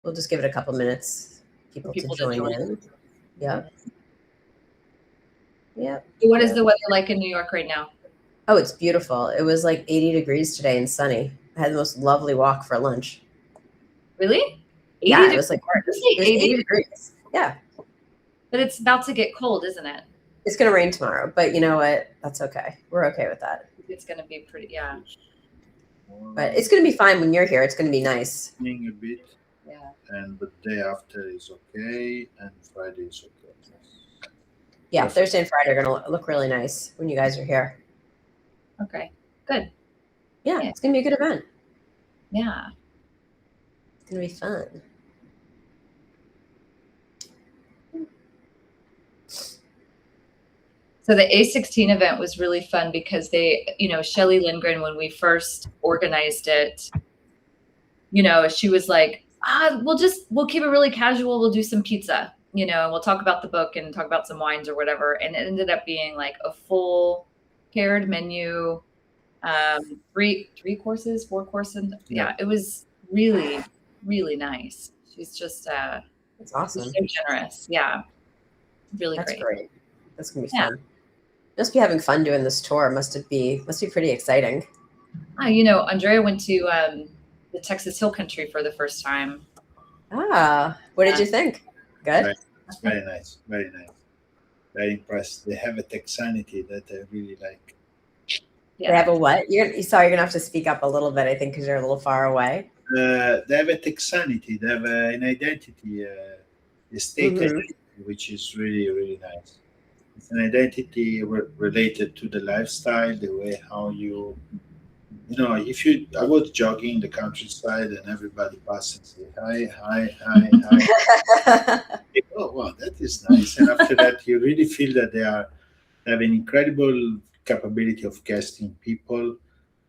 We'll just give it a couple minutes, people to join in. Yep. Yep. What is the weather like in New York right now? Oh, it's beautiful. It was like 80 degrees today and sunny. I had the most lovely walk for lunch. Really? Yeah, it was like 80 degrees. Yeah. But it's about to get cold, isn't it? It's going to rain tomorrow, but you know what? That's okay. We're okay with that. It's going to be pretty, yeah. But it's going to be fine when you're here. It's going to be nice. A bit. Yeah. And the day after is okay, and Friday is okay. Yeah, Thursday and Friday are going to look really nice when you guys are here. Okay, good. Yeah, it's going to be a good event. Yeah. It's going to be fun. So the A16 event was really fun because they, Shelley Lindgren, when we first organized it, she was like, we'll keep it really casual. We'll do some pizza, and we'll talk about the book and talk about some wines or whatever. And it ended up being like a full paired menu, 4 courses. Yeah, it was really, really nice. She's just, that's awesome. So generous. Yeah. Really That's great. great. That's going to be fun. Must be having fun doing this tour. Must be pretty exciting. Andrea went to the Texas Hill Country for the first time. What did you think? Good. Very nice. Very nice. Very impressed. They have a Texanity that I really like. Yeah. They have a what? Sorry, you're gonna have to speak up a little bit. I think because you're a little far away. They have a Texanity. They have an identity, a state identity, which is really, really nice. It's an identity related to the lifestyle, the way how you, I was jogging in the countryside and everybody passes and say, hi. Oh, wow, that is nice. And after that, you really feel that they have an incredible capability of casting people.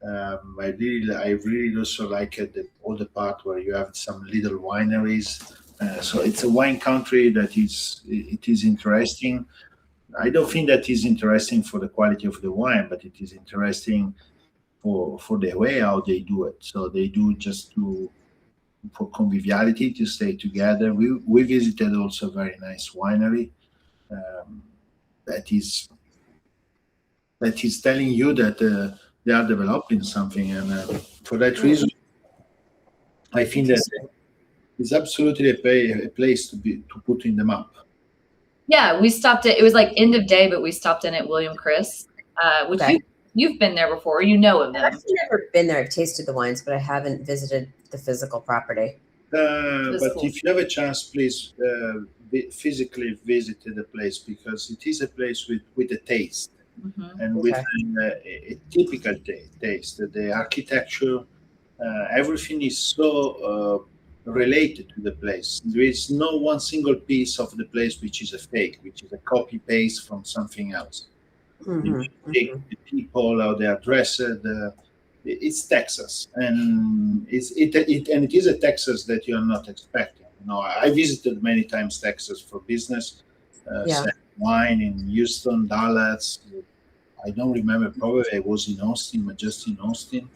I really also like all the part where you have some little wineries. So it's a wine country that it is interesting. I don't think that is interesting for the quality of the wine, but it is interesting for the way how they do it. So they do just for conviviality, to stay together. We visited also a very nice winery that is telling you that they are developing something, and for that reason, I think that it's absolutely a place to put in the map. Yeah, we stopped at, it was like end of day, but we stopped in at William Chris, which you've been there before. You know of them. I've actually never been there. I've tasted the wines, but I haven't visited the physical property. But if you have a chance, please physically visit the place, because it is a place with a taste, and with a typical taste. The architecture, everything is so related to the place. There is no one single piece of the place which is a fake, which is a copy paste from something else. You take the people, how they are dressed. It's Texas, and it is a Texas that you are not expecting. I visited many times Texas for business, wine in Houston, Dallas. I don't remember. Probably I was in Austin, just in Austin.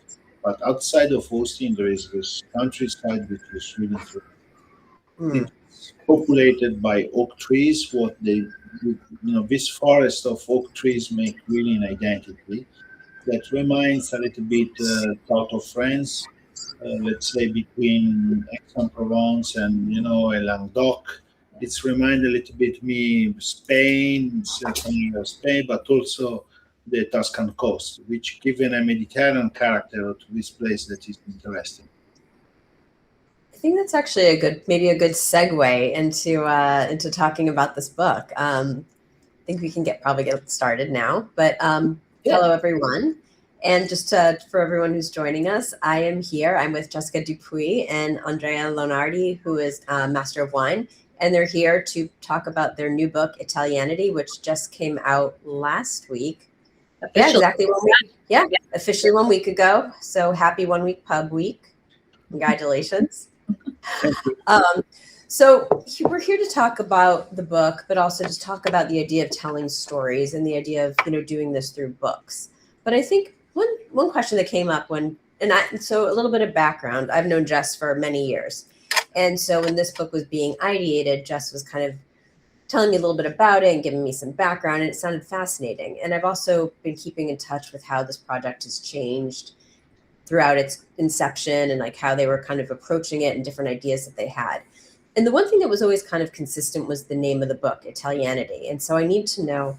But outside of Austin, there is this countryside which is really it's populated by oak trees. This forest of oak trees make really an identity that reminds a little bit south of France, let's say between Aix-en-Provence and Languedoc. It's remind a little bit me Spain, but also the Tuscan coast, which given a Mediterranean character to this place that is interesting. I think that's actually maybe a good segue into talking about this book. I think we can probably get started now, but hello everyone. And just for everyone who's joining us, I am here. I'm with Jessica Dupuy and Andrea Lonardi, who is Master of Wine. And they're here to talk about their new book, Italianity, which just came out last week. Officially. Yeah, exactly 1 week. Yeah, officially 1 week ago. So happy 1 week pub week. Congratulations. So we're here to talk about the book, but also to talk about the idea of telling stories and the idea of doing this through books. But I think one question that came up so a little bit of background. I've known Jess for many years, And so when this book was being ideated, Jess was kind of telling me a little bit about it and giving me some background, and it sounded fascinating. And I've also been keeping in touch with how this project has changed throughout its inception, and like how they were kind of approaching it and different ideas that they had. And the one thing that was always kind of consistent was the name of the book, Italianity. And so I need to know,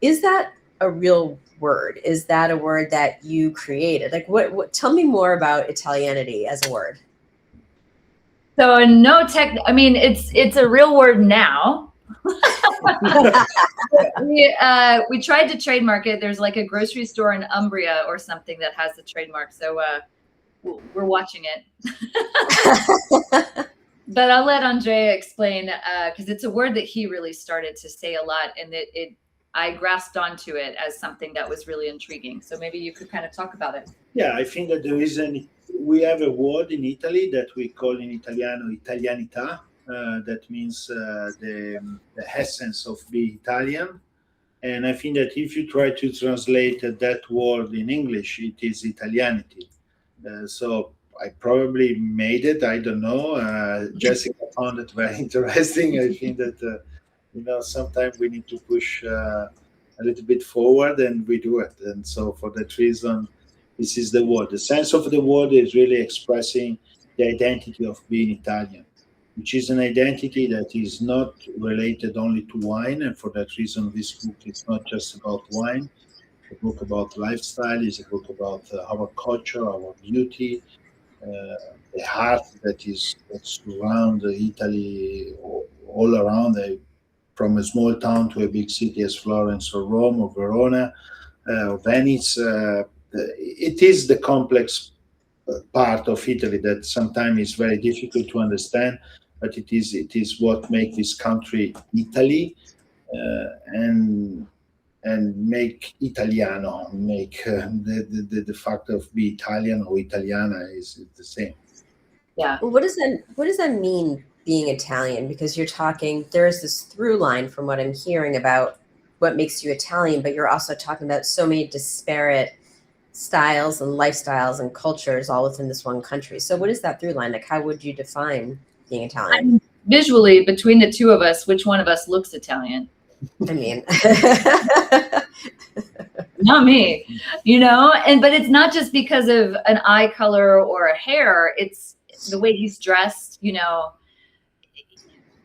is that a real word? Is that a word that you created? Like what tell me more about Italianity as a word. So I mean, it's a real word now. We tried to trademark it. There's like a grocery store in Umbria or something that has the trademark. So we're watching it. But I'll let Andrea explain, because it's a word that he really started to say a lot, and I grasped onto it as something that was really intriguing. So maybe you could kind of talk about it. Yeah, I think that we have a word in Italy that we call in Italiano Italianità. That means the essence of being Italian. And I think that if you try to translate that word in English, it is Italianity. So I probably made it. I don't know. Jessica found it very interesting. I think that, sometimes we need to push a little bit forward, and we do it. And so for that reason, this is the word. The sense of the word is really expressing the identity of being Italian, which is an identity that is not related only to wine. And for that reason, this book is not just about wine. It's a book about lifestyle. It's a book about our culture, our beauty, the heart that surrounds Italy, all around, from a small town to a big city as Florence or Rome or Verona or Venice. It is the complex part of Italy that sometimes is very difficult to understand, but it is what makes this country Italy, and make Italiano, make the fact of be Italian or Italiana is the same. Yeah. What does that mean, being Italian? Because there is this through line from what I'm hearing about what makes you Italian, but you're also talking about so many disparate styles and lifestyles and cultures all within this one country. So what is that through line? Like, how would you define being Italian? Visually, between the two of us, which one of us looks Italian? I mean, not me, but it's not just because of an eye color or a hair. It's the way he's dressed,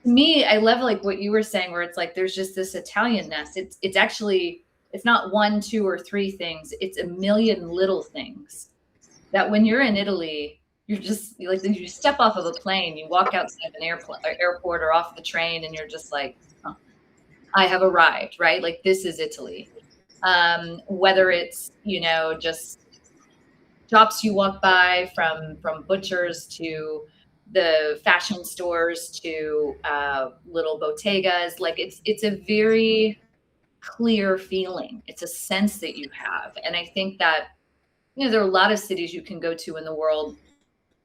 me, I love like what you were saying, where it's like there's just this Italianness. It's actually, it's not 1, 2, or 3 things. It's a million little things that when you're in Italy, you're just like, you step off of a plane, you walk outside an airport or off the train, and you're just like, oh, I have arrived, right? Like, this is Italy. Whether it's, just shops you walk by, from butchers to the fashion stores to little bodegas, like it's a very clear feeling. It's a sense that you have. And I think that, there are a lot of cities you can go to in the world,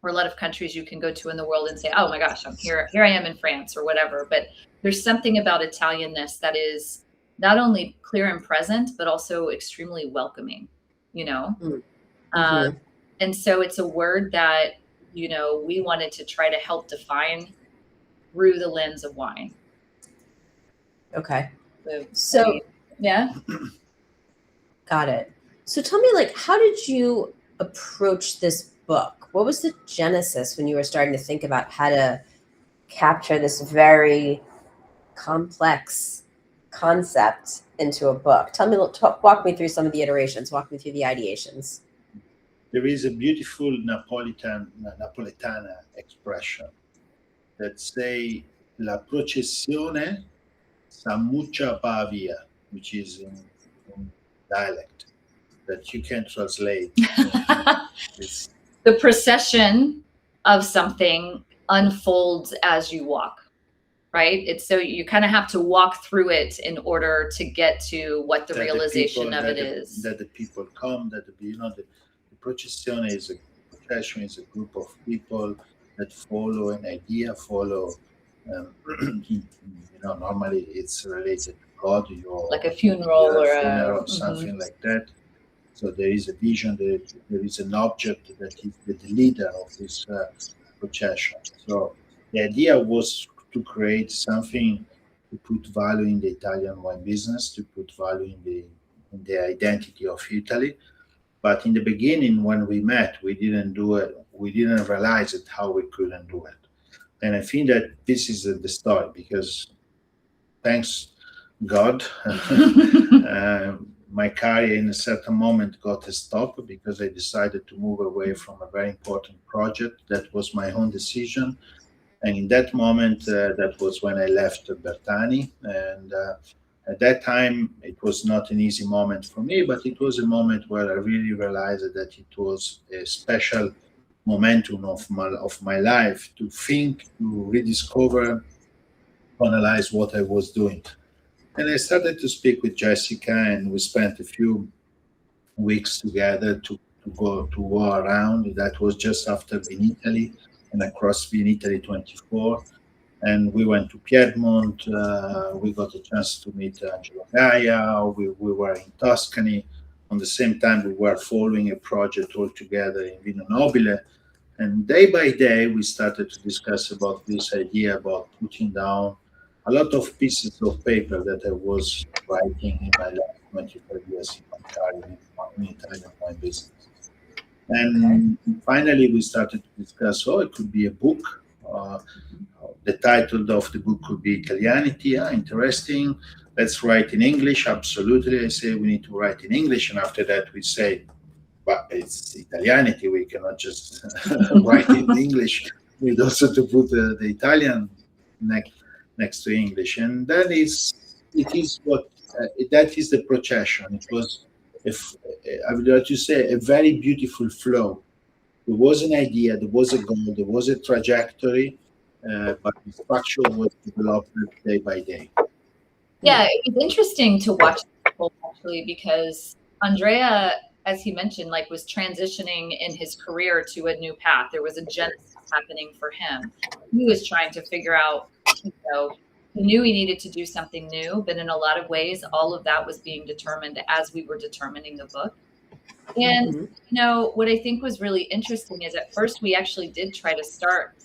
or a lot of countries you can go to in the world and say, oh my gosh, I'm here I am in France or whatever. But there's something about Italianness that is not only clear and present, but also extremely welcoming, Mm-hmm. And so it's a word that, we wanted to try to help define through the lens of wine. Okay. So yeah. Got it. So tell me, like, how did you approach this book? What was the genesis when you were starting to think about how to capture this very complex concept into a book? Walk me through some of the iterations. Walk me through the ideations. There is a beautiful Napoletana expression that say "La processione s'ammuccia va via," which is in dialect that you can translate. The procession of something unfolds as you walk, right? It's so you kind of have to walk through it in order to get to what the realization of it is. That the people come, that the processione is a group of people that follow an idea, normally it's related to God, like a funeral or something like that. So there is a vision, there is an object that is the leader of this procession. So The idea was to create something to put value in the Italian wine business, to put value in the identity of Italy. But in the beginning, when we met, we didn't do it. We didn't realize it how we couldn't do it. And I think that this is the story, because thanks God, my career in a certain moment got a stop because I decided to move away from a very important project. That was my own decision. And in that moment, that was when I left Bertani. And at that time, it was not an easy moment for me, but it was a moment where I really realized that it was a special momentum of my life to think, to rediscover, to analyze what I was doing. And I started to speak with Jessica, and we spent a few weeks together to go around. That was just after Vinitaly and across Vinitaly 24. And we went to Piedmont. We got a chance to meet Angelo Gaia. We were in Tuscany. On the same time, we were following a project all together in Vino Nobile. And day by day, we started to discuss about this idea about putting down a lot of pieces of paper that I was writing in my last 25 years in my career in Italian wine business. And finally, we started to discuss, it could be a book. The title of the book could be Italiani. Interesting. Let's write in English. Absolutely. I say we need to write in English. And after that, we say, but it's Italianity. We cannot just write in English. We need also to put the Italian next to English. And that is the procession. It was, I would like to say, a very beautiful flow. There was an idea, there was a goal, there was a trajectory, but the structure was developed day by day. Yeah, it was interesting to watch people actually, because Andrea, as he mentioned, was transitioning in his career to a new path. There was a genesis happening for him. He was trying to figure out, he knew he needed to do something new, but in a lot of ways, all of that was being determined as we were determining the book. And, what I think was really interesting is at first we actually did try to start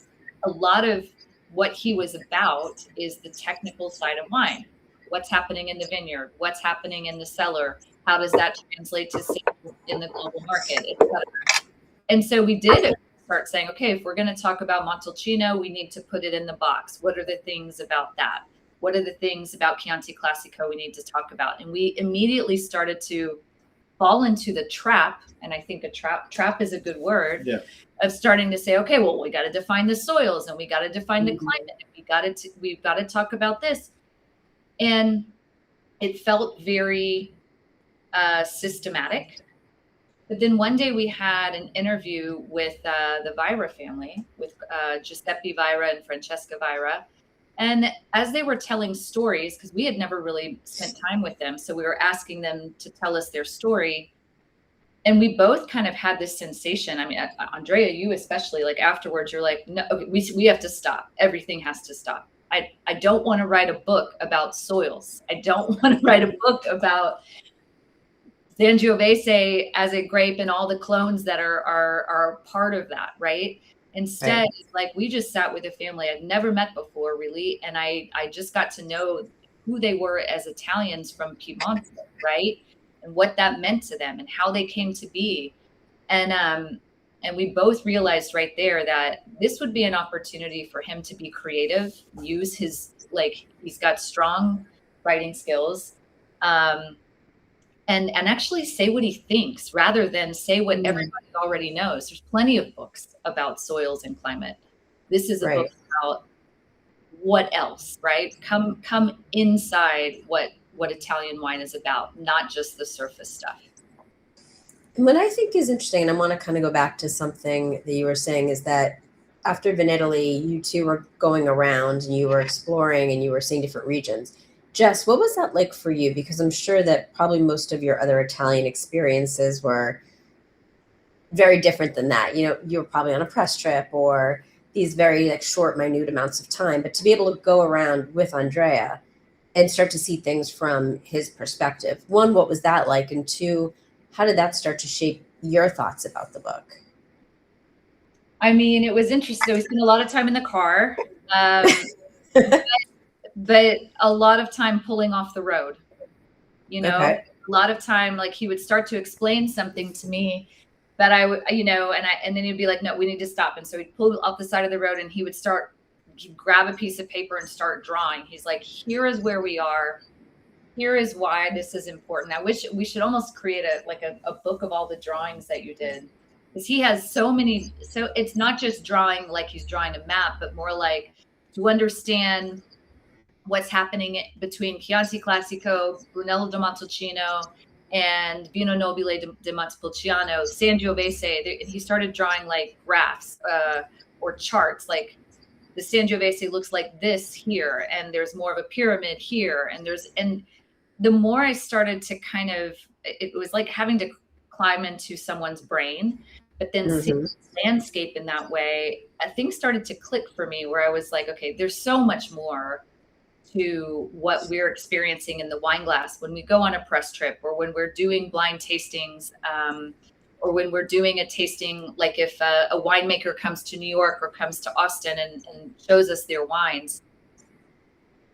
a lot of what he was about is the technical side of wine. What's happening in the vineyard? What's happening in the cellar? How does that translate to sales in the global market, et cetera? And so we did start saying, okay, if we're going to talk about Montalcino, we need to put it in the box. What are the things about that? What are the things about Chianti Classico we need to talk about? And we immediately started to fall into the trap, and I think a trap is a good word, of starting to say, okay, well, we got to define the soils, and we got to define the climate, and we've got to talk about this. And it felt very systematic. But then one day we had an interview with the Vira family, with Giuseppe Vira and Francesca Vira. And as they were telling stories, because we had never really spent time with them, so we were asking them to tell us their story. And we both kind of had this sensation. I mean, Andrea, you especially, afterwards, you're like, no, okay, we have to stop. Everything has to stop. I don't want to write a book about soils. I don't want to write a book about Sangiovese as a grape and all the clones that are part of that, right? Instead, we just sat with a family I'd never met before, really, and I just got to know who they were as Italians from Piedmont, right? And what that meant to them and how they came to be. And we both realized right there that this would be an opportunity for him to be creative, use his, he's got strong writing skills, and actually say what he thinks rather than say what everybody already knows. There's plenty of books about soils and climate. This is a book about what else, right? Come inside what Italian wine is about, not just the surface stuff. And what I think is interesting, and I want to kind of go back to something that you were saying, is that after Vinitaly, you two were going around and you were exploring and you were seeing different regions. Jess, what was that like for you? Because I'm sure that probably most of your other Italian experiences were very different than that. You were probably on a press trip or these very short, minute amounts of time. But to be able to go around with Andrea and start to see things from his perspective, one, what was that like? And two, how did that start to shape your thoughts about the book? I mean, it was interesting. We spent a lot of time in the car, but a lot of time pulling off the road, you know, Okay. a lot of time, like he would start to explain something to me that I would, you know, and then he'd be like, no, we need to stop. And so he'd pull off the side of the road and he'd grab a piece of paper and start drawing. He's like, here is where we are. Here is why this is important. I wish we should almost create a book of all the drawings that you did. Because he has so many, so it's not just drawing like he's drawing a map, but more like to understand what's happening between Chianti Classico, Brunello di Montalcino, and Vino Nobile di Montepulciano, Sangiovese. And he started drawing like graphs or charts, like the Sangiovese looks like this here, and there's more of a pyramid here, and the more I started to kind of, it was like having to climb into someone's brain, but then seeing the landscape in that way, things started to click for me where I was like, okay, there's so much more to what we're experiencing in the wine glass when we go on a press trip or when we're doing blind tastings, or when we're doing a tasting, like if a winemaker comes to New York or comes to Austin and shows us their wines.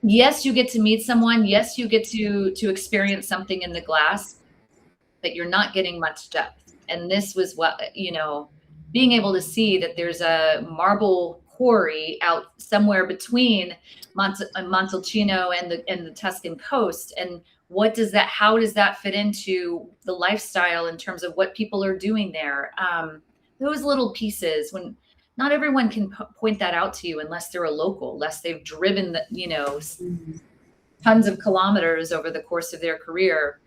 Yes, you get to meet someone. Yes, you get to experience something in the glass, but you're not getting much depth. And this was what, you know, being able to see that there's a marble quarry out somewhere between Montalcino and the Tuscan coast. And how does that fit into the lifestyle in terms of what people are doing there? Those little pieces, when not everyone can point that out to you unless they're a local, unless they've driven tons of kilometers over the course of their career.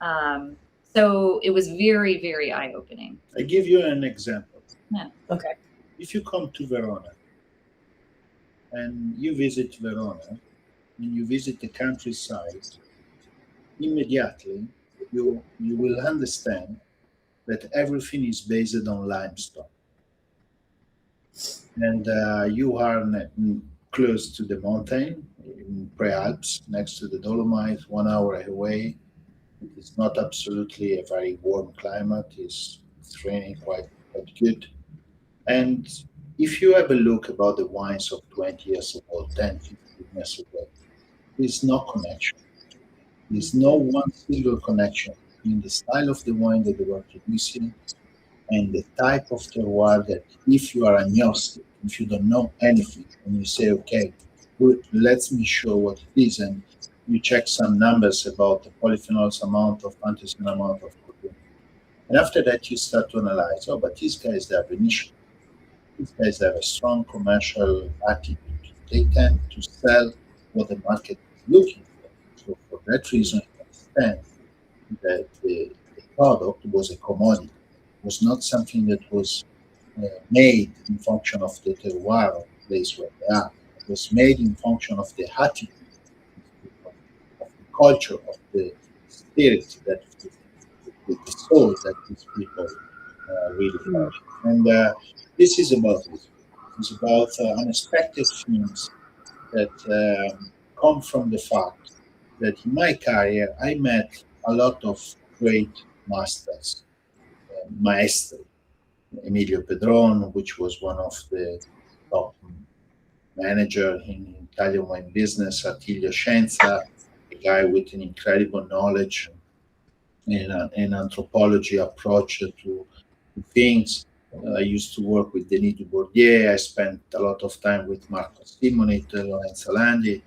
So it was very, very eye-opening. I give you an example. Yeah. Okay. If you come to Verona and you visit Verona and you visit the countryside, immediately you will understand that everything is based on limestone. And you are close to the mountain in Prealps, next to the Dolomites, 1 hour away. It is not absolutely a very warm climate. It's raining quite good. And if you have a look about the wines of 20 years ago, 10, 15 years ago, there's no connection. There's no one single connection in the style of the wine that they were producing and the type of terroir that if you are agnostic, if you don't know anything, and you say, okay, good, let me show what it is, and you check some numbers about the polyphenols amount of antioxidant amount of protein. And after that, you start to analyze, but these guys, they are Venetian. These guys have a strong commercial attitude. They tend to sell what the market is looking for. So for that reason, I understand that the product was a commodity. It was not something that was made in function of the terroir of the place where they are. It was made in function of the attitude, of the culture, of the spirit, that the soul that these people really have. And this is about it. It's about unexpected things that come from the fact that in my career I met a lot of great masters, maestri. Emilio Pedron, which was one of the top manager in Italian wine business, Attilio Scienza, a guy with an incredible knowledge and anthropology approach to things. I used to work with Denis Dubourdieu. I spent a lot of time with Marco Simonit, Lorenzo Landi.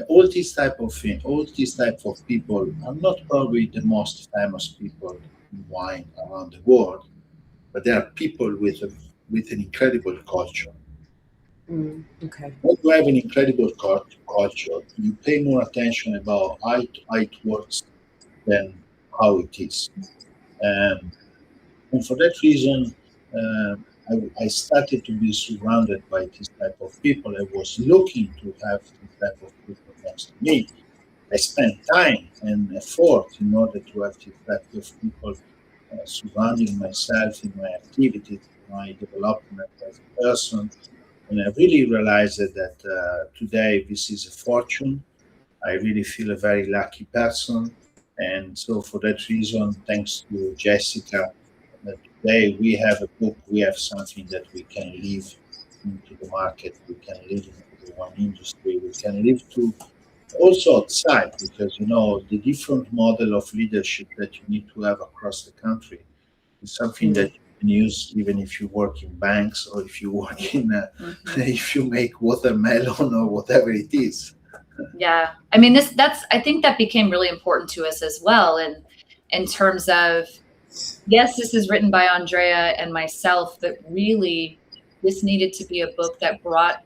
All these type of things, all these type of people are not probably the most famous people in wine around the world, but they are people with an incredible culture. Okay. When you have an incredible culture, you pay more attention about how it works than how it is. And for that reason, I started to be surrounded by this type of people. I was looking to have this type of people next to me. I spent time and effort in order to have this type of people surrounding myself in my activities, my development as a person. And I really realized that today this is a fortune. I really feel a very lucky person. And so for that reason, thanks to Jessica, today we have a book, we have something that we can live into the market, we can live into the wine industry, we can live to also outside, because the different model of leadership that you need to have across the country is something that you can use even if you work in banks or if you work in if you make watermelon or whatever it is. Yeah, I mean, I think that became really important to us as well, and in terms of, yes, this is written by Andrea and myself, but really this needed to be a book that brought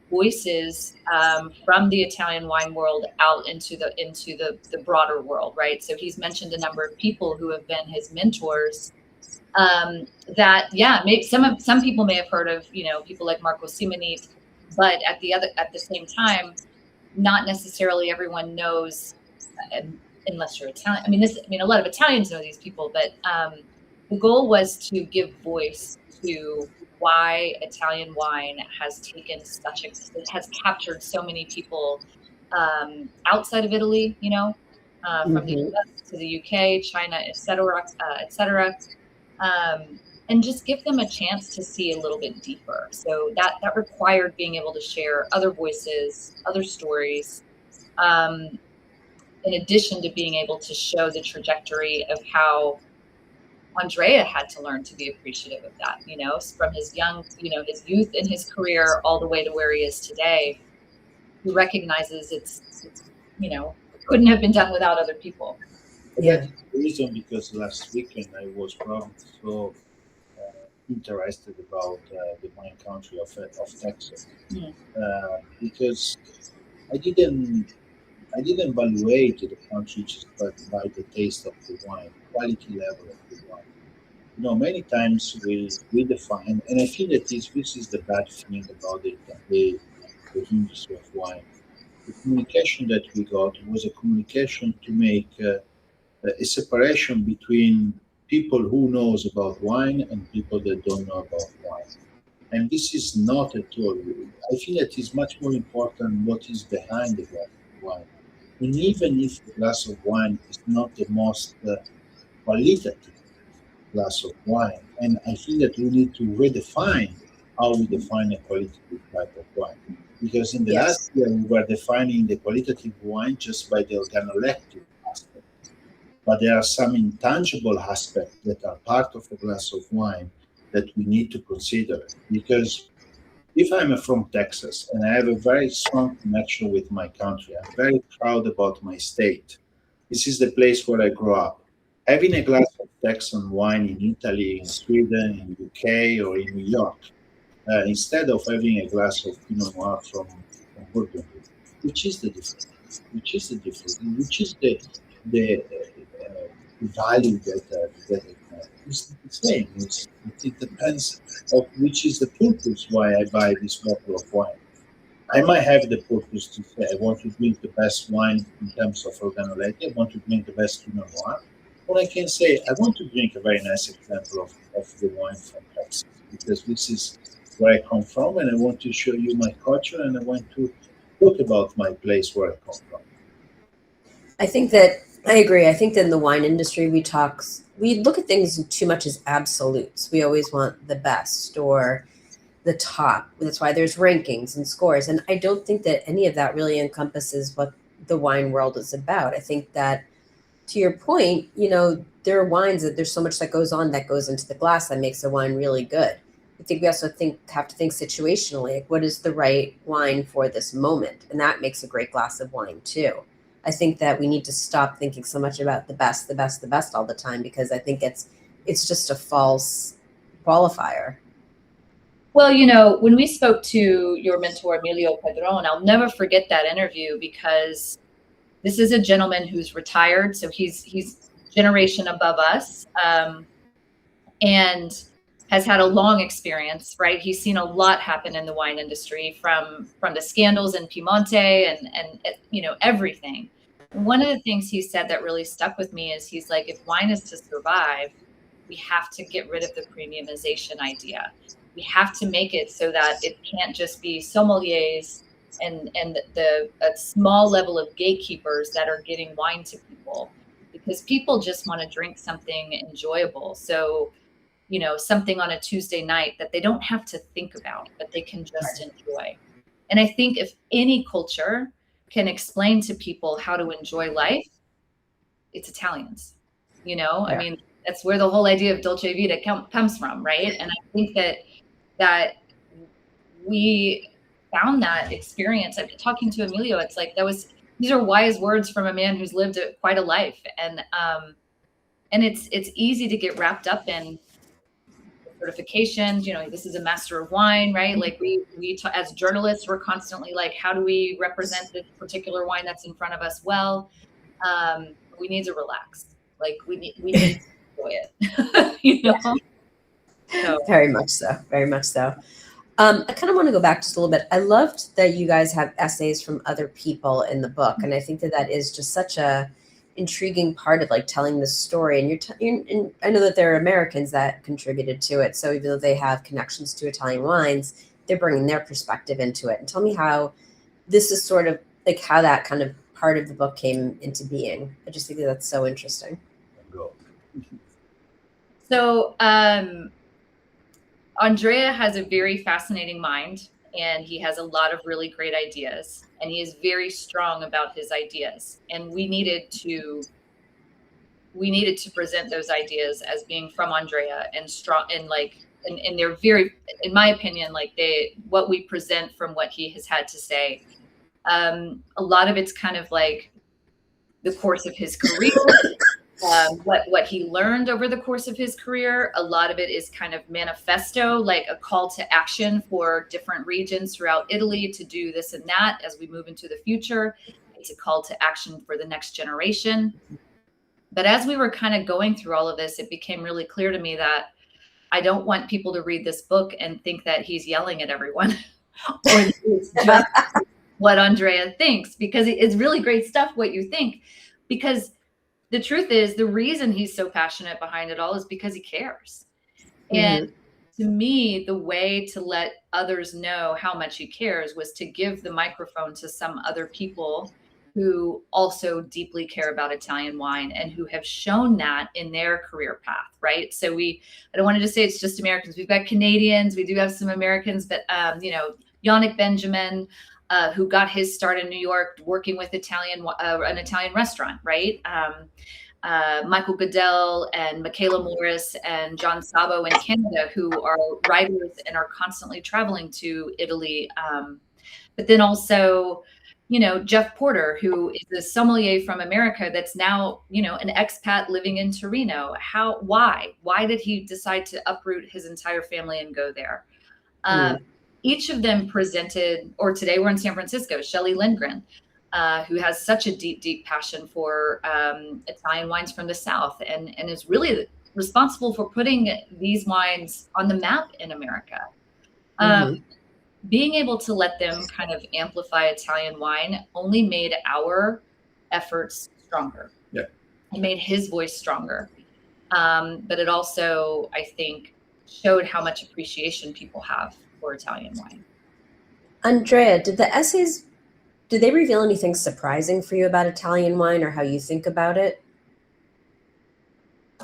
voices from the Italian wine world out into the broader world, right? So he's mentioned a number of people who have been his mentors. That maybe some people may have heard of, people like Marco Simonit, but at the same time, not necessarily everyone knows, unless you're Italian. I mean, a lot of Italians know these people, but the goal was to give voice to why Italian wine has taken has captured so many people outside of Italy, from the US to the UK, China, et cetera, and just give them a chance to see a little bit deeper. So that required being able to share other voices, other stories, in addition to being able to show the trajectory of how Andrea had to learn to be appreciative of that, from his his youth and his career all the way to where he is today. He recognizes it's couldn't have been done without other people. Yeah. That's the reason, because last weekend I was probably so interested about the wine country of Texas, because I didn't evaluate the country just by the taste of the wine, quality level of the wine. Many times we define, and I think that this is the bad thing about the industry of wine. The communication that we got was a communication to make a separation between people who knows about wine and people that don't know about wine. And this is not at all. I think that is much more important what is behind the glass of wine. And even if the glass of wine is not the most qualitative glass of wine, and I think that we need to redefine how we define a qualitative type of wine. Because in the last year, we were defining the qualitative wine just by the organoleptic aspect. But there are some intangible aspects that are part of a glass of wine that we need to consider. Because if I'm from Texas and I have a very strong connection with my country, I'm very proud about my state. This is the place where I grew up. Having a glass of Texan wine in Italy, in Sweden, in UK, or in New York, instead of having a glass of Pinot Noir from Burgundy, which is the difference? Which is the difference? Which is the value that it's the same. It depends of which is the purpose why I buy this bottle of wine. I might have the purpose to say I want to drink the best wine in terms of organoleptic. I want to drink the best Pinot Noir. Or I can say I want to drink a very nice example of the wine from Texas, because this is where I come from, and I want to show you my culture, and I want to talk about my place where I come from. I agree. I think that in the wine industry, we look at things too much as absolutes. We always want the best or the top. That's why there's rankings and scores. And I don't think that any of that really encompasses what the wine world is about. I think that, to your point, there are wines that there's so much that goes into the glass that makes a wine really good. I think we also have to think situationally, like what is the right wine for this moment? And that makes a great glass of wine too. I think that we need to stop thinking so much about the best all the time, because I think it's just a false qualifier. Well, when we spoke to your mentor, Emilio Padron, I'll never forget that interview, because this is a gentleman who's retired. So he's generation above us, and has had a long experience, right? He's seen a lot happen in the wine industry, from the scandals in Piemonte and everything. One of the things he said that really stuck with me is he's like, if wine is to survive, we have to get rid of the premiumization idea. We have to make it so that it can't just be sommeliers and a small level of gatekeepers that are getting wine to people, because people just want to drink something enjoyable. So something on a Tuesday night that they don't have to think about, but they can just enjoy. And I think if any culture can explain to people how to enjoy life, it's Italians. I mean, that's where the whole idea of Dolce Vita comes from, right? And I think that we found that experience. I've been talking to Emilio. It's like these are wise words from a man who's lived quite a life, and it's easy to get wrapped up in certifications. This is a master of wine, right? Like we as journalists, we're constantly like, how do we represent this particular wine that's in front of us? Well, we need to relax. Like we need to enjoy it. So. Very much so. Very much so. I kind of want to go back just a little bit. I loved that you guys have essays from other people in the book, and I think that is just such a intriguing part of like telling the story. And I know that there are Americans that contributed to it, so even though they have connections to Italian wines, they're bringing their perspective into it. And tell me how this is sort of like how that kind of part of the book came into being. I just think that's so interesting. So Andrea has a very fascinating mind, and he has a lot of really great ideas, and he is very strong about his ideas. And we needed to present those ideas as being from Andrea and strong, and and they're very, in my opinion, like what we present from what he has had to say. A lot of it's kind of like the course of his career, what he learned over the course of his career. A lot of it is kind of manifesto, like a call to action for different regions throughout Italy to do this and that as we move into the future. It's a call to action for the next generation. But as we were kind of going through all of this, it became really clear to me that I don't want people to read this book and think that he's yelling at everyone or it's just what Andrea thinks, because it's really great stuff what you think. Because the truth is, the reason he's so passionate behind it all is because he cares. And to me, the way to let others know how much he cares was to give the microphone to some other people who also deeply care about Italian wine and who have shown that in their career path, right? So I don't want to just say it's just Americans. We've got Canadians, we do have some Americans, but Yannick Benjamin, who got his start in New York working with an Italian restaurant, right? Michael Goodell and Michaela Morris and John Sabo in Canada, who are writers and are constantly traveling to Italy. But then also, Jeff Porter, who is a sommelier from America that's now, an expat living in Torino. Why did he decide to uproot his entire family and go there? Each of them presented, or today we're in San Francisco, Shelley Lindgren, who has such a deep, deep passion for Italian wines from the South and is really responsible for putting these wines on the map in America. Being able to let them kind of amplify Italian wine only made our efforts stronger. Yeah. It made his voice stronger. But it also, I think, showed how much appreciation people have for Italian wine. Andrea, did they reveal anything surprising for you about Italian wine or how you think about it?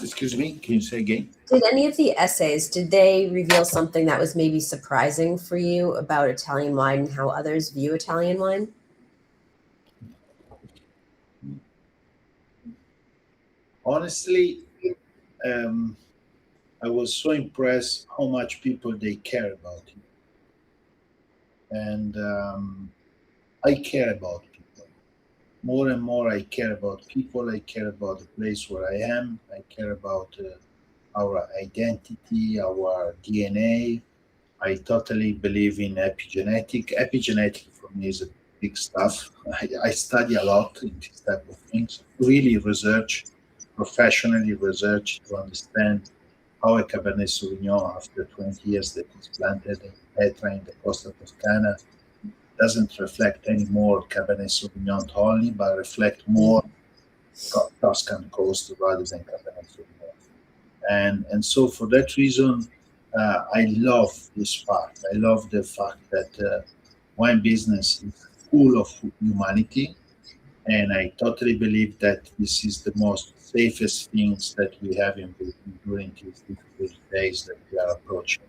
Excuse me, can you say again? Did any of the essays, did they reveal something that was maybe surprising for you about Italian wine and how others view Italian wine? Honestly, I was so impressed how much people they care about it. And I care about people. More and more I care about people. I care about the place where I am. I care about our identity, our DNA. I totally believe in epigenetic. Epigenetic for me is a big stuff. I study a lot in this type of things. Really professionally research to understand how a Cabernet Sauvignon, after 20 years that is planted in Petra in the Costa Toscana, doesn't reflect anymore Cabernet Sauvignon only, but reflect more Toscan coast rather than Cabernet Sauvignon. And so for that reason, I love this fact. I love the fact that wine business is full of humanity, And I totally believe that this is the most safest things that we have in Britain during these difficult days that we are approaching.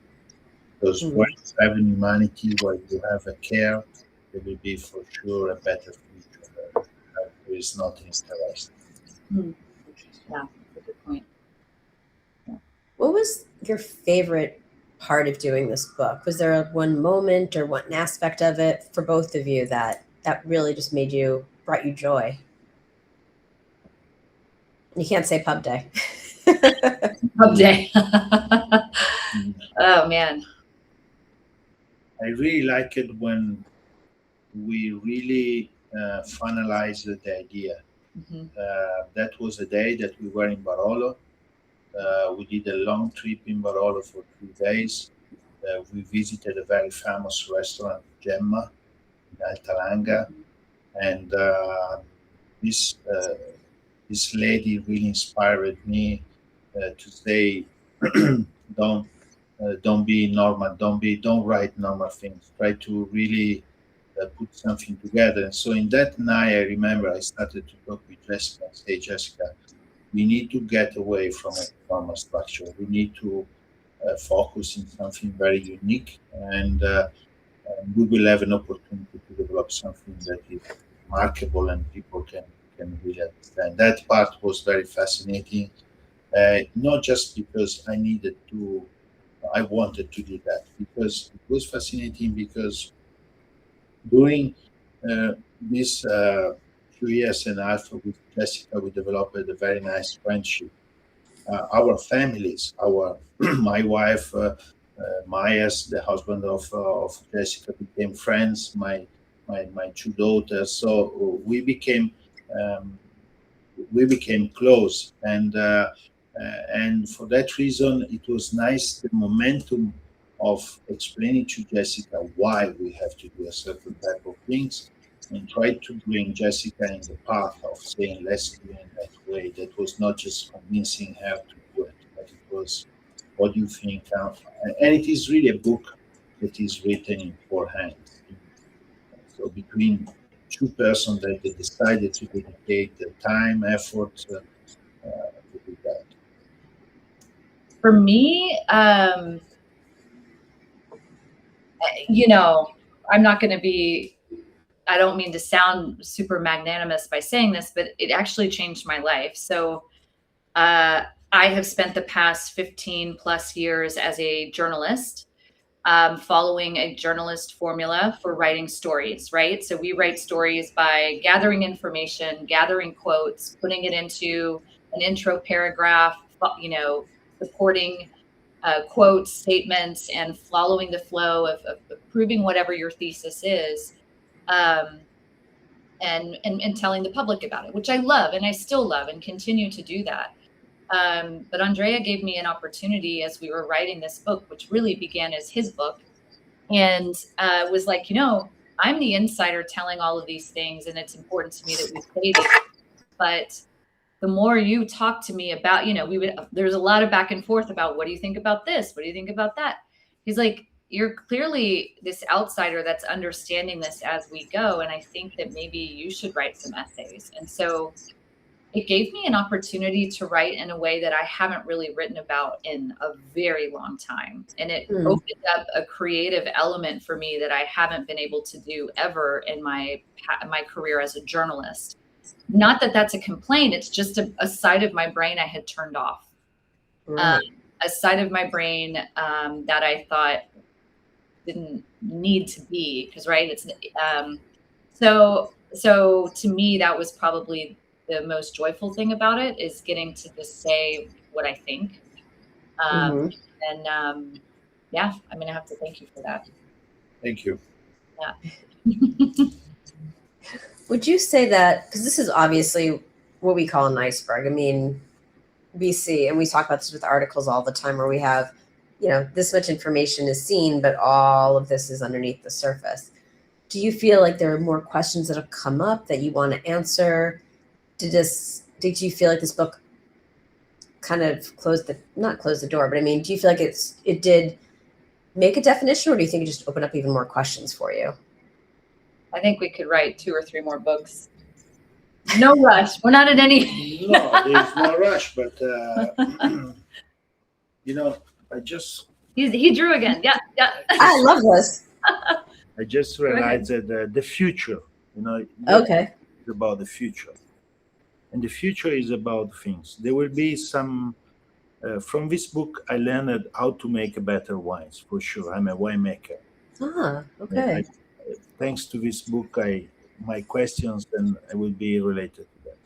Because where you have humanity, where you have a care, there will be for sure a better future. There is nothing else. Yeah, that's a good point. Yeah. What was your favorite part of doing this book? Was there one moment or one aspect of it for both of you that really just brought you joy? You can't say pub day. Pub day. Oh man. I really like it when we really finalized the idea. That was a day that we were in Barolo. We did a long trip in Barolo for 3 days. We visited a very famous restaurant, Gemma, in Altalanga, and this lady really inspired me to say, don't be normal, don't write normal things. Try to really put something together. And so in that night, I remember I started to talk with Jessica and say, Jessica, we need to get away from a normal structure. We need to focus in something very unique, and we will have an opportunity to develop something that is remarkable and people can really understand. That part was very fascinating, not just because I wanted to do that, because it was fascinating because during this 2 years and a half with Jessica, we developed a very nice friendship. Our families, my wife, Myers, the husband of Jessica, became friends. My 2 daughters. So we became close, and for that reason, it was nice the momentum of explaining to Jessica why we have to do a certain type of things, and try to bring Jessica in the path of saying, let's do it that way. That was not just convincing her to do it, but it was, what do you think? And it is really a book that is written in 4 hands. So between 2 persons that they decided to dedicate the time, effort to do that. For me, I'm not going to be, I don't mean to sound super magnanimous by saying this, but it actually changed my life. So I have spent the past 15 plus years as a journalist, following a journalist formula for writing stories, right? So we write stories by gathering information, gathering quotes, putting it into an intro paragraph, supporting quotes, statements, and following the flow of proving whatever your thesis is, and telling the public about it, which I love, and I still love and continue to do that. But Andrea gave me an opportunity as we were writing this book, which really began as his book, and was like, I'm the insider telling all of these things, and it's important to me that we say these. But the more you talk to me about, there's a lot of back and forth about, what do you think about this? What do you think about that? He's like, you're clearly this outsider that's understanding this as we go. And I think that maybe you should write some essays. And so it gave me an opportunity to write in a way that I haven't really written about in a very long time. And it opened up a creative element for me that I haven't been able to do ever in my career as a journalist. Not that that's a complaint. It's just a side of my brain I had turned off. Right. A side of my brain that I thought didn't need to be, because right. It's so to me, that was probably the most joyful thing about it, is getting to just say what I think. And yeah, I'm going to have to thank you for that. Thank you. Yeah. Would you say that, because this is obviously what we call an iceberg. I mean, we see, and we talk about this with articles all the time, where we have, this much information is seen, but all of this is underneath the surface. Do you feel like there are more questions that have come up that you want to answer? Did you feel like this book kind of not close the door, but I mean, do you feel like it did make a definition, or do you think it just opened up even more questions for you? I think we could write 2 or 3 more books. No rush. We're not in any. No, there's no rush, but I just. He drew again. Yeah. I love this. I just realized that the future, Okay. is about the future. And the future is about things. There will be some, from this book, I learned how to make better wines, for sure. I'm a winemaker. Okay. Thanks to this book, my questions and I will be related to that.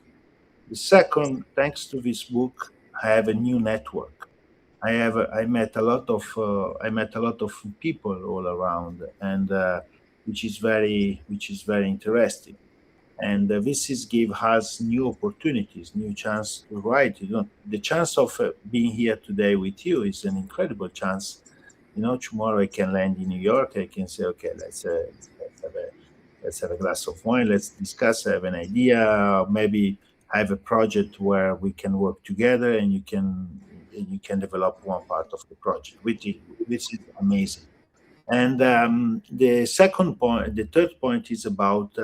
The second, thanks to this book, I have a new network. I met a lot of people all around, and which is very interesting. And this is give us new opportunities, new chance to write. The chance of being here today with you is an incredible chance. Tomorrow I can land in New York. I can say, okay, let's have a glass of wine. Let's discuss. I have an idea. Maybe I have a project where we can work together, and you can develop one part of the project, which is amazing. And the third point is about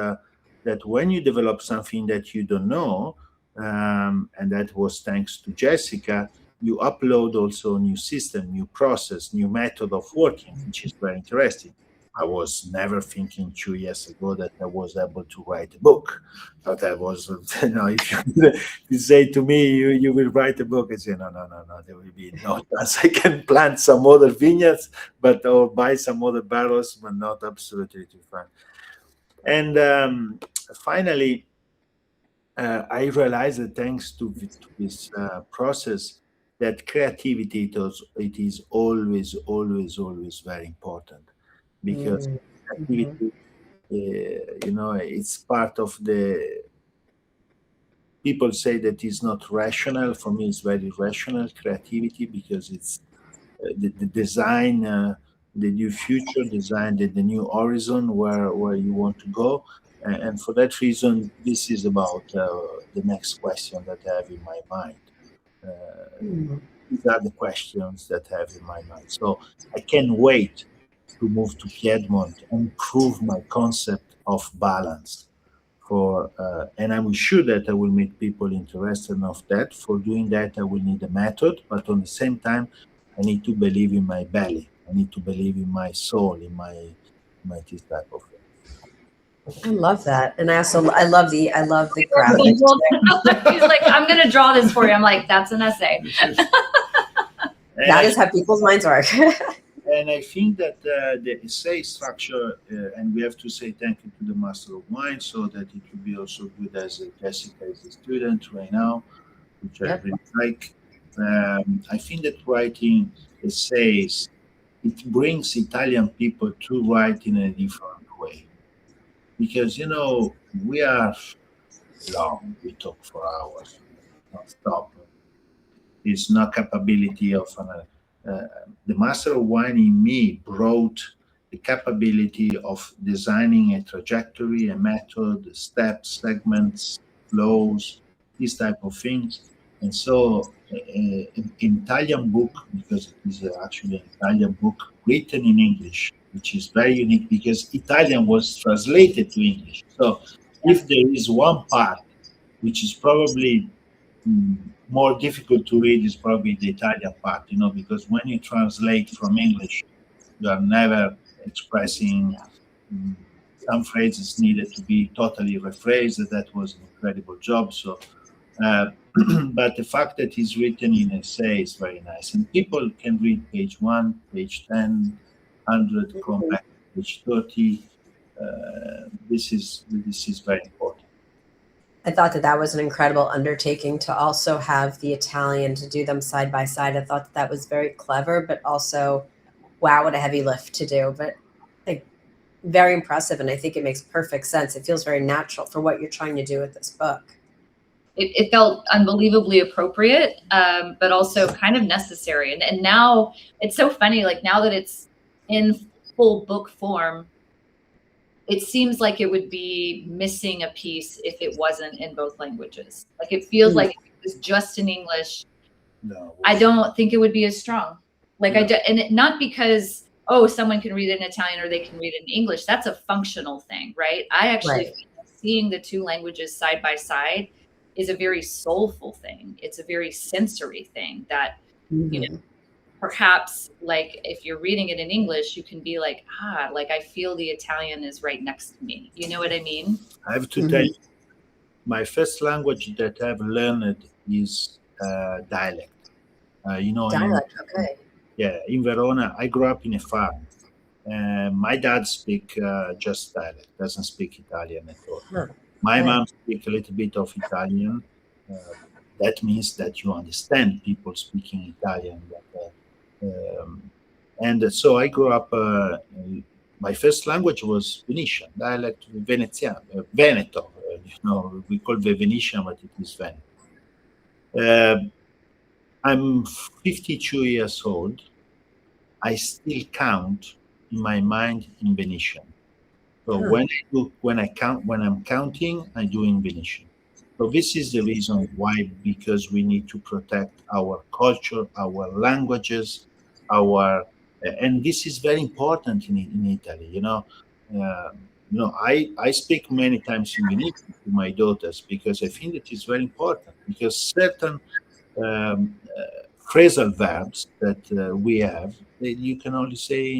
that when you develop something that you don't know, and that was thanks to Jessica, you upload also a new system, new process, new method of working, which is very interesting. I was never thinking 2 years ago that I was able to write a book. But I was, if you say to me, you will write a book, I say, no, there will be no chance. I can plant some other vineyards, or buy some other barrels, but not absolutely too fun. And finally, I realized that thanks to this process, that creativity it is always very important, because creativity, it's part of the. People say that it's not rational. For me, it's very rational creativity, because it's the design, the new future design, the new horizon where you want to go. And for that reason, this is about the next question that I have in my mind. These are the questions that I have in my mind. So I can't wait to move to Piedmont and prove my concept of balance. And I'm sure that I will meet people interested of that. For doing that, I will need a method, but on the same time, I need to believe in my belly. I need to believe in my soul, in my this type of thing. I love that, and I love the graphics. He's like, I'm gonna draw this for you. I'm like, that's an essay. That is how people's minds work. And I think that the essay structure, and we have to say thank you to the Master of Wine, so that it will be also good as Jessica is a student right now, which I really like. I think that writing essays, it brings Italian people to write in a different way. Because, we are long, we talk for hours, not stop. It's not capability of the Master of Wine in me brought the capability of designing a trajectory, a method, steps, segments, flows, these type of things. And so an Italian book, because it is actually an Italian book written in English, which is very unique because Italian was translated to English. So if there is one part which is probably more difficult to read, is probably the Italian part, because when you translate from English, you are never expressing some phrases needed to be totally rephrased. That was an incredible job. So, but the fact that it's written in essay is very nice, and people can read page 1, page 10, 100, come back to page 30. This is very important. I thought that was an incredible undertaking to also have the Italian, to do them side by side. I thought that was very clever, but also, wow, what a heavy lift to do. But very impressive, and I think it makes perfect sense. It feels very natural for what you're trying to do with this book. It felt unbelievably appropriate, but also kind of necessary. And now it's so funny, like now that it's in full book form, it seems like it would be missing a piece if it wasn't in both languages. Like it feels like if it was just in English, I don't think it would be as strong. Not because, someone can read it in Italian or they can read it in English. That's a functional thing, right? I actually feel seeing the two languages side by side is a very soulful thing. It's a very sensory thing that, you know, perhaps like if you're reading it in English, you can be like, like I feel the Italian is right next to me. You know what I mean? I have to tell you, my first language that I've learned is dialect. Dialect, okay. Yeah, in Verona, I grew up in a farm. My dad speaks just dialect, doesn't speak Italian at all. My mom speaks a little bit of Italian. That means that you understand people speaking Italian. And so I grew up, my first language was Venetian, dialect Venezian, Veneto. We call it Venetian, but it is Veneto. I'm 52 years old. I still count in my mind in Venetian. So when I'm counting, I do in Venetian. So this is the reason why, because we need to protect our culture, our languages, and this is very important in Italy. I speak many times in Venetian to my daughters because I think it is very important, because certain phrasal verbs that we have, that you can only say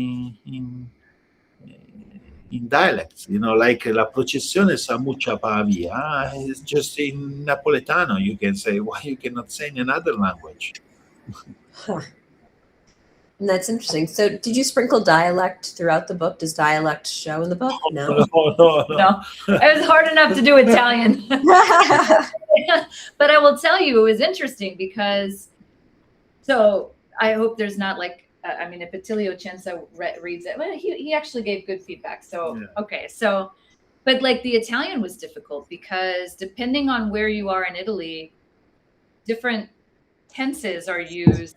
in dialects, like la processione s'ammuccia pa via. It's just in Napoletano you can say, why you cannot say in another language? And that's interesting. So did you sprinkle dialect throughout the book? Does dialect show in the book? No. No. It was hard enough to do Italian. But I will tell you, it was interesting because, so I hope there's not like, if Attilio Cenza reads it, well, he actually gave good feedback. So, yeah. Okay. So, but like the Italian was difficult because depending on where you are in Italy, different tenses are used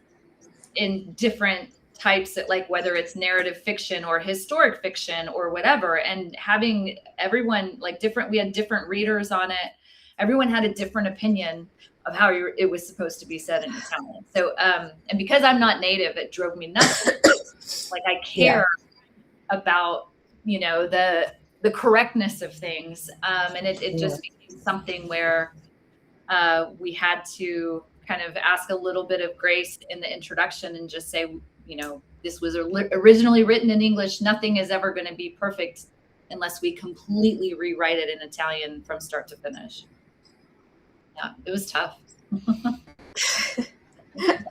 in different types of, like, whether it's narrative fiction or historic fiction or whatever. And having everyone like different, we had different readers on it. Everyone had a different opinion of how it was supposed to be said in Italian. So, and because I'm not native, it drove me nuts. Like I care about, the correctness of things. And it just became something where we had to kind of ask a little bit of grace in the introduction and just say, this was originally written in English. Nothing is ever going to be perfect unless we completely rewrite it in Italian from start to finish. Yeah, it was tough.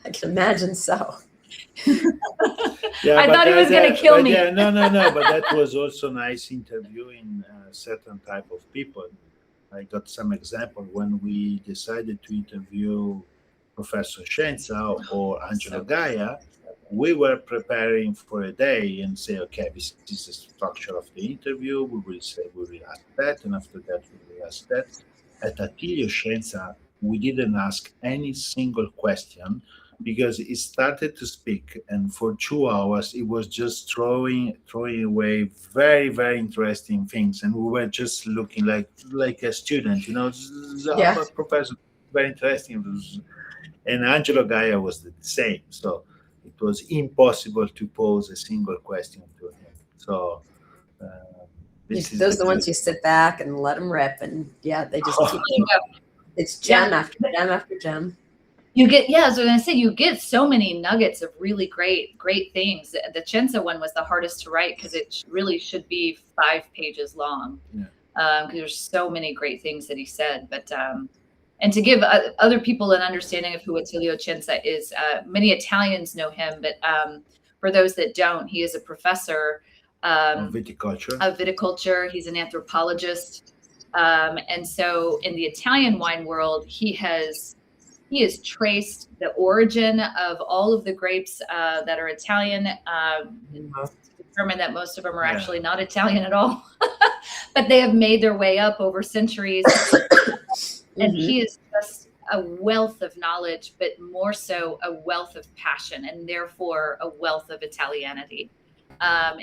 I can imagine so. I thought he was going to kill me. Yeah, no. But that was also nice interviewing certain type of people. I got some example when we decided to interview Professor Scienza or Angelo Gaia. We were preparing for a day and say, okay, this is the structure of the interview. We will ask that, and after that we will ask that. At Attilio Scienza, we didn't ask any single question because he started to speak, and for 2 hours he was just throwing away very, very interesting things, and we were just looking like a student, Professor, very interesting. And Angelo Gaia was the same, so it was impossible to pose a single question to him. So those are the ones you sit back and let them rip, and they just keep. It's gem after gem after gem. You get, so I was going to say, you get so many nuggets of really great things. The Cenza one was the hardest to write because it really should be 5 pages long. Because there's so many great things that he said. But and to give other people an understanding of who Attilio Cenza is, many Italians know him, but for those that don't, he is a professor of viticulture. He's an anthropologist. And so in the Italian wine world, he has traced the origin of all of the grapes that are Italian, to determine that most of them are actually not Italian at all, but they have made their way up over centuries. And he is just a wealth of knowledge, but more so a wealth of passion, and therefore a wealth of Italianity. And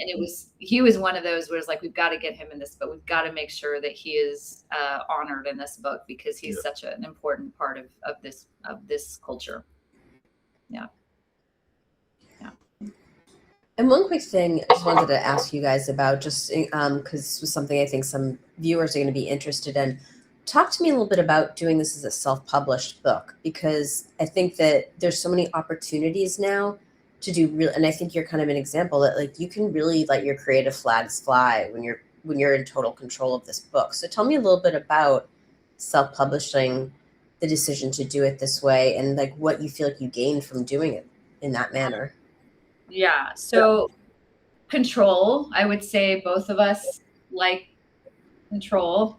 he was one of those where it's like, we've got to get him in this book. We've got to make sure that he is honored in this book because he's such an important part of this culture. Yeah. And one quick thing I just wanted to ask you guys about, just because this was something I think some viewers are going to be interested in. Talk to me a little bit about doing this as a self-published book, because I think that there's so many opportunities now to do real, and I think you're kind of an example that like you can really let your creative flags fly when you're in total control of this book. So tell me a little bit about self-publishing, the decision to do it this way, and like what you feel like you gained from doing it in that manner. Yeah. So control, I would say both of us like control.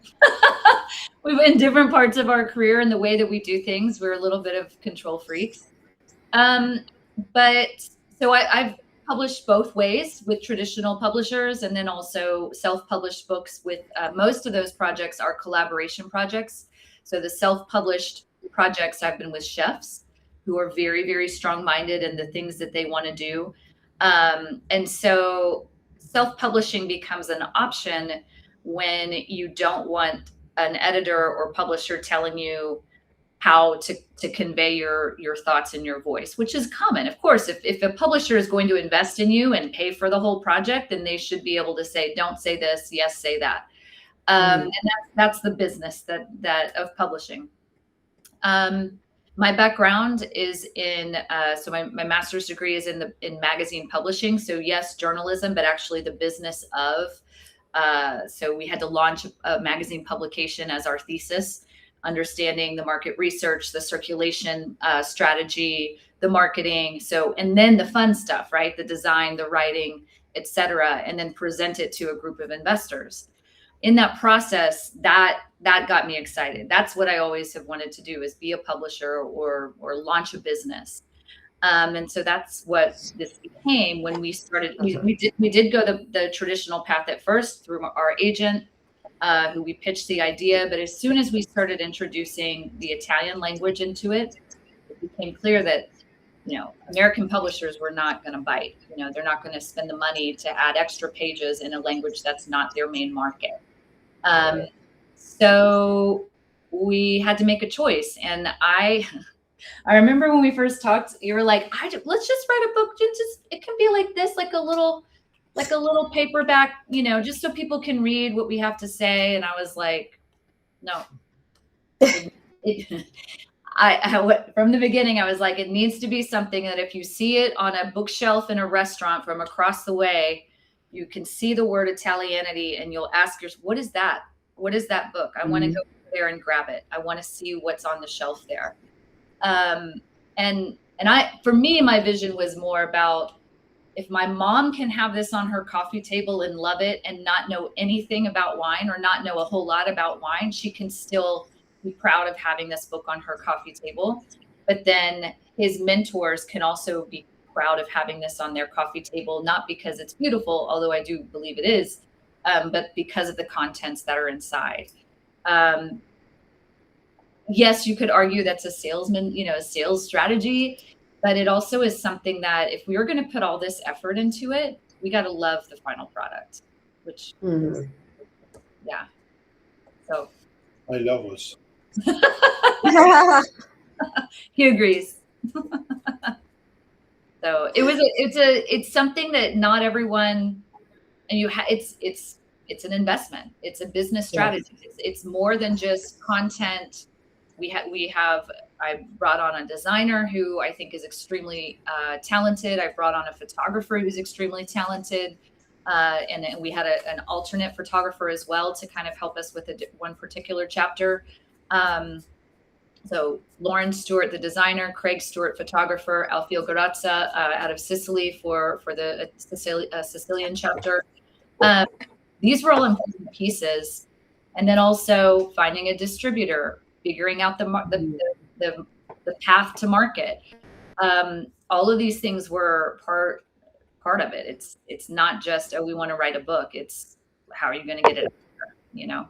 We've in different parts of our career and the way that we do things, we're a little bit of control freaks. But so I've published both ways with traditional publishers, and then also self-published books with most of those projects are collaboration projects. So the self-published projects, I've been with chefs who are very, very strong-minded in the things that they want to do. And so self-publishing becomes an option when you don't want an editor or publisher telling you how to convey your thoughts and your voice, which is common. Of course, if a publisher is going to invest in you and pay for the whole project, then they should be able to say, don't say this, yes, say that. And that's the business that of publishing. My background is in, so my master's degree is in magazine publishing. So yes, journalism, but actually the business of, so we had to launch a magazine publication as our thesis, understanding the market research, the circulation strategy, the marketing. So, and then the fun stuff, right? The design, the writing, et cetera, and then present it to a group of investors. In that process, that got me excited. That's what I always have wanted to do, is be a publisher or launch a business. And so that's what this became when we started. We did go the traditional path at first through our agent, who we pitched the idea. But as soon as we started introducing the Italian language into it, it became clear that, American publishers were not going to bite. They're not going to spend the money to add extra pages in a language that's not their main market. So we had to make a choice. And I remember when we first talked, you were like, let's just write a book. It can be like this, like a little paperback, just so people can read what we have to say. And I was like, no. From the beginning, I was like, it needs to be something that if you see it on a bookshelf in a restaurant from across the way, you can see the word Italianity and you'll ask yourself, what is that? What is that book? I want to go there and grab it. I want to see what's on the shelf there. For me, my vision was more about, if my mom can have this on her coffee table and love it and not know anything about wine or not know a whole lot about wine, she can still be proud of having this book on her coffee table. But then his mentors can also be proud of having this on their coffee table, not because it's beautiful, although I do believe it is, but because of the contents that are inside. Yes, you could argue that's a sales strategy, but it also is something that if we were going to put all this effort into it, we got to love the final product, which, yeah. So I love us. He agrees. So it's something that not everyone, and it's an investment. It's a business strategy. Yeah. It's more than just content. I brought on a designer who I think is extremely talented. I brought on a photographer who's extremely talented. And we had an alternate photographer as well to kind of help us with one particular chapter. So Lauren Stewart, the designer, Craig Stewart, photographer, Alfio Garazza out of Sicily for the Sicilian chapter. These were all important pieces. And then also finding a distributor, figuring out the path to market. All of these things were part of it. It's not just, we want to write a book. It's how are you going to get it out there, Yeah.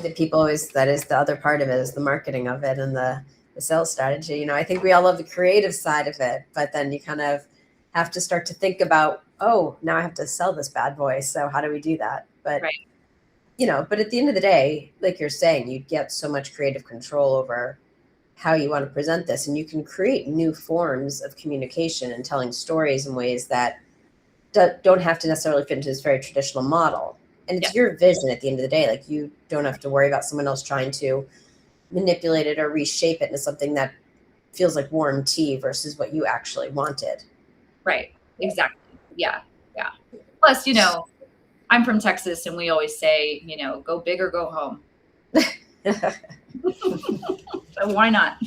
The people that is the other part of it, is the marketing of it and the sales strategy. I think we all love the creative side of it, but then you kind of have to start to think about, now I have to sell this bad boy. So how do we do that? But, right. But at the end of the day, like you're saying, you get so much creative control over how you want to present this, and you can create new forms of communication and telling stories in ways that don't have to necessarily fit into this very traditional model. And it's your vision at the end of the day. Like, you don't have to worry about someone else trying to manipulate it or reshape it into something that feels like warm tea versus what you actually wanted. Right. Exactly. Yeah. Yeah. Plus, you know, I'm from Texas, and we always say, you know, go big or go home. So why not?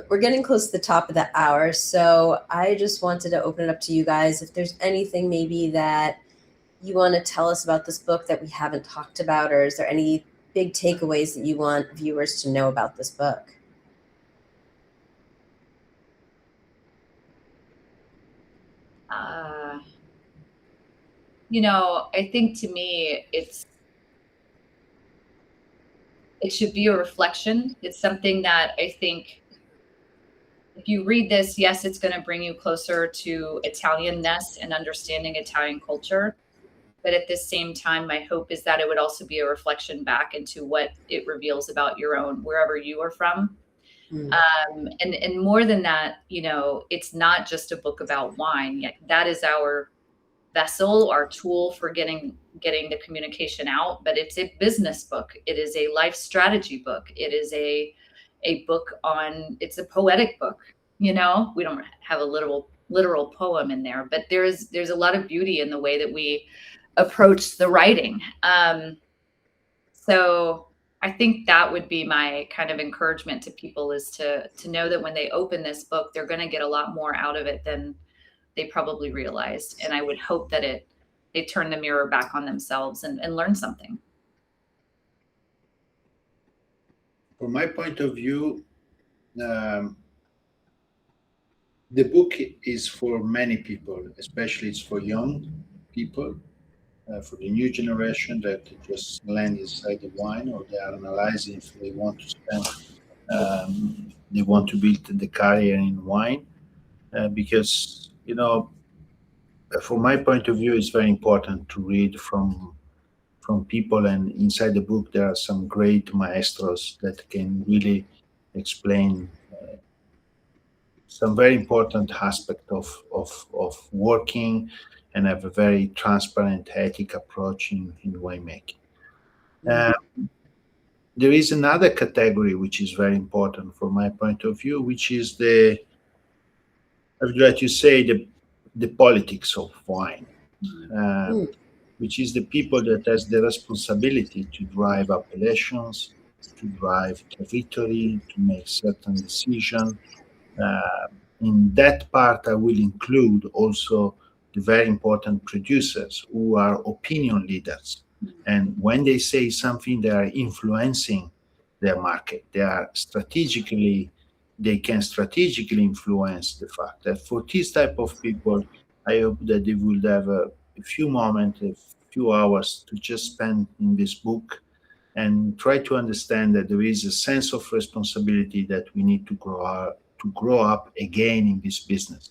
We're getting close to the top of the hour, so I just wanted to open it up to you guys. If there's anything maybe that you want to tell us about this book that we haven't talked about, or is there any big takeaways that you want viewers to know about this book? You know, I think to me, it should be a reflection. It's something that I think if you read this, yes, it's going to bring you closer to Italianness and understanding Italian culture. But at the same time, my hope is that it would also be a reflection back into what it reveals about your own, wherever you are from. And more than that, you know, it's not just a book about wine. Yet that is our vessel, our tool for getting the communication out. But it's a business book. It is a life strategy book. It is a book on, it's a poetic book. You know, we don't have a literal poem in there, but there's a lot of beauty in the way that we approach the writing. So I think that would be my kind of encouragement to people, is to know that when they open this book, they're going to get a lot more out of it than they probably realized. And I would hope that they turn the mirror back on themselves and learn something. From my point of view, the book is for many people, especially it's for young people, for the new generation that just land inside the wine, or they are analyzing if they want to spend, they want to build the career in wine, because, you know, from my point of view, it's very important to read from people, and inside the book there are some great maestros that can really explain some very important aspect of working and have a very transparent, ethic approach in winemaking. There is another category which is very important from my point of view, which is I would like to say the politics of wine, which is the people that has the responsibility to drive appellations, to drive territory, to make certain decisions. In that part, I will include also the very important producers who are opinion leaders. And when they say something, they are influencing their market. They can strategically influence the fact that for this type of people, I hope that they will have a few moments, a few hours to just spend in this book and try to understand that there is a sense of responsibility that we need to grow up again in this business.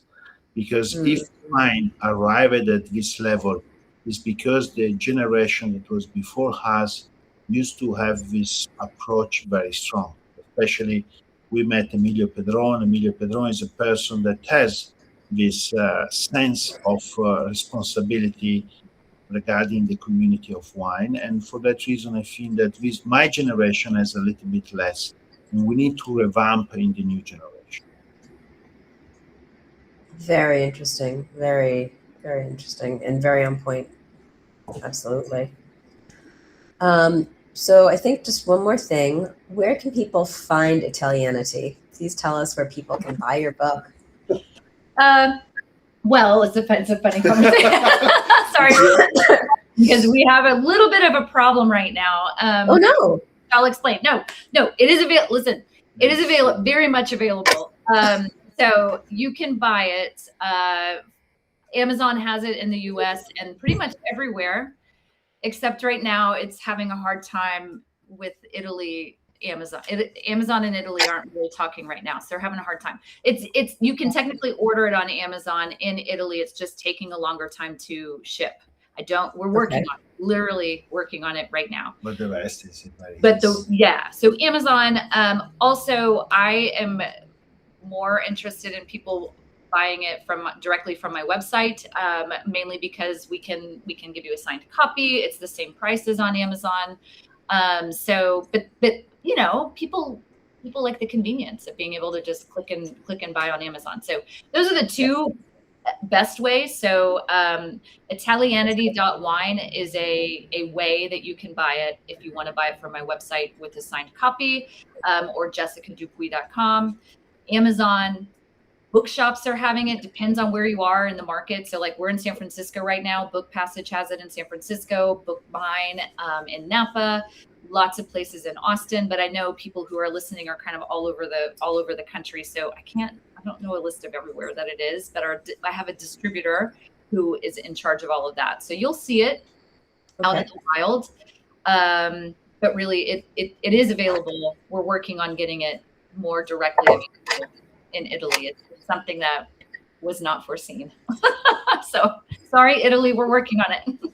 Because if wine arrived at this level, it's because the generation that was before us used to have this approach very strong. Especially, we met Emilio Pedron. Emilio Pedron is a person that has this sense of responsibility regarding the community of wine. And for that reason, I think that my generation has a little bit less. And we need to revamp in the new generation. Very interesting. Very, very interesting, and very on point. Absolutely. So I think just one more thing. Where can people find Italianity? Please tell us where people can buy your book. Well, it's a funny conversation. Sorry. Because we have a little bit of a problem right now. Oh, no. I'll explain. No, it is available. Listen, it is available, very much available. So you can buy it. Amazon has it in the US and pretty much everywhere, except right now it's having a hard time with Italy. Amazon and Italy aren't really talking right now, so they're having a hard time. It's you can technically order it on Amazon in Italy. It's just taking a longer time to ship. We're working on it. literally working on it right now. But the rest is so Amazon. Also, I am more interested in people buying it directly from my website, mainly because we can give you a signed copy. It's the same price as on Amazon. But you know, people like the convenience of being able to just click and buy on Amazon. So those are the two best ways. So Italianity.wine is a way that you can buy it if you want to buy it from my website with a signed copy, or jessicadupuy.com. Amazon bookshops are having it. Depends on where you are in the market. So like we're in San Francisco right now. Book Passage has it in San Francisco, Book Mine in Napa, lots of places in Austin, but I know people who are listening are kind of all over the country. So I don't know a list of everywhere that it is, but I have a distributor who is in charge of all of that. So you'll see it out in the wild. But really it is available. We're working on getting it more directly available in Italy. It's something that was not foreseen. So sorry, Italy, we're working on it.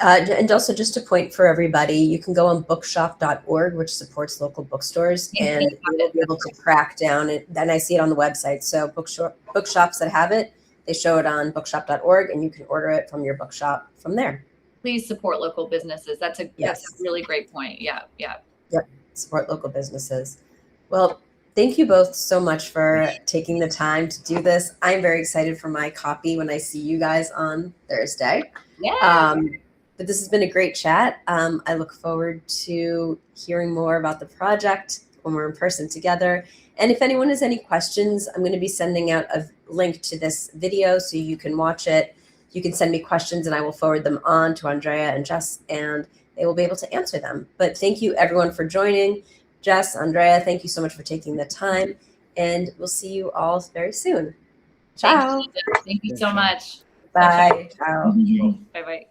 And also just a point for everybody, you can go on bookshop.org, which supports local bookstores, and you'll be able to track down it. Then I see it on the website. So bookshops that have it, they show it on bookshop.org, and you can order it from your bookshop from there. Please support local businesses. That's a really great point. Yeah. Yep. Support local businesses. Well, thank you both so much for taking the time to do this. I'm very excited for my copy when I see you guys on Thursday. Yeah. But this has been a great chat. I look forward to hearing more about the project when we're in person together. And if anyone has any questions, I'm going to be sending out a link to this video so you can watch it. You can send me questions and I will forward them on to Andrea and Jess, and they will be able to answer them. But thank you everyone for joining. Jess, Andrea, thank you so much for taking the time, and we'll see you all very soon. Ciao. Thank you so much. Bye. Ciao. Bye-bye.